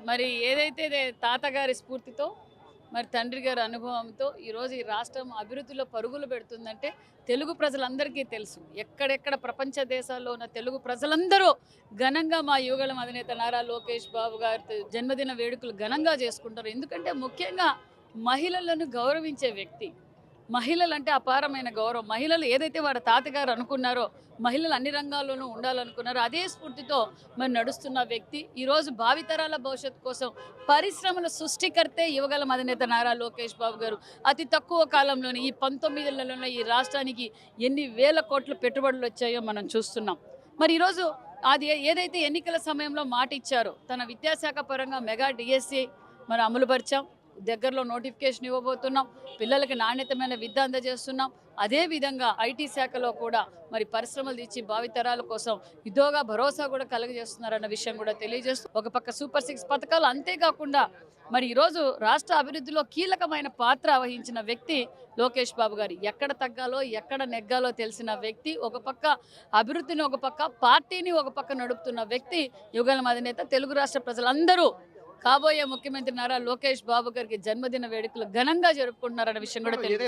మరి ఏదైతే తాతగారి స్ఫూర్తితో మరి తండ్రి గారి అనుభవంతో ఈరోజు ఈ రాష్ట్రం అభివృద్ధిలో పరుగులు పెడుతుందంటే తెలుగు ప్రజలందరికీ తెలుసు. ఎక్కడెక్కడ ప్రపంచ దేశాల్లో ఉన్న తెలుగు ప్రజలందరూ ఘనంగా మా యువగళం అధినేత నారా లోకేష్ బాబు గారి జన్మదిన వేడుకలు ఘనంగా చేసుకుంటారు. ఎందుకంటే ముఖ్యంగా మహిళలను గౌరవించే వ్యక్తి. మహిళలంటే అపారమైన గౌరవం. మహిళలు ఏదైతే వాడి తాతగారు అనుకున్నారో, మహిళలు అన్ని రంగాల్లోనూ ఉండాలనుకున్నారో అదే స్ఫూర్తితో మరి నడుస్తున్న వ్యక్తి ఈరోజు భావితరాల భవిష్యత్తు కోసం పరిశ్రమల సృష్టికర్తే యువగళం అధినేత నారా లోకేష్ బాబు గారు. అతి తక్కువ కాలంలోనే ఈ 19 నెలల్లోనే ఈ రాష్ట్రానికి ఎన్ని వేల కోట్ల పెట్టుబడులు వచ్చాయో మనం చూస్తున్నాం. మరి ఈరోజు అది ఏదైతే ఎన్నికల సమయంలో మాట ఇచ్చారో తన విద్యాశాఖ పరంగా మెగా డిఎస్సి మరి అమలుపరిచాం. దగ్గరలో నోటిఫికేషన్ ఇవ్వబోతున్నాం. పిల్లలకి నాణ్యతమైన విద్య అందజేస్తున్నాం. అదేవిధంగా ఐటీ శాఖలో కూడా మరి పరిశ్రమలు ఇచ్చి భావితరాల కోసం ఇదోగా భరోసా కూడా కలుగజేస్తున్నారన్న విషయం కూడా తెలియజేస్తూ ఒక పక్క సూపర్ 6 పథకాలు, అంతేకాకుండా మరి ఈరోజు రాష్ట్ర అభివృద్ధిలో కీలకమైన పాత్ర వహించిన వ్యక్తి లోకేష్ బాబు గారు. ఎక్కడ తగ్గాలో ఎక్కడ నెగ్గాలో తెలిసిన వ్యక్తి, ఒక పక్క అభివృద్ధిని ఒక పక్క పార్టీని ఒక పక్క నడుపుతున్న వ్యక్తి యువగళం అధినేత. తెలుగు రాష్ట్ర ప్రజలందరూ కాబోయే ముఖ్యమంత్రి నారా లోకేష్ బాబు గారికి జన్మదిన వేడుకలు ఘనంగా జరుపుకుంటున్నారన్న విషయం కూడా తెలియదు.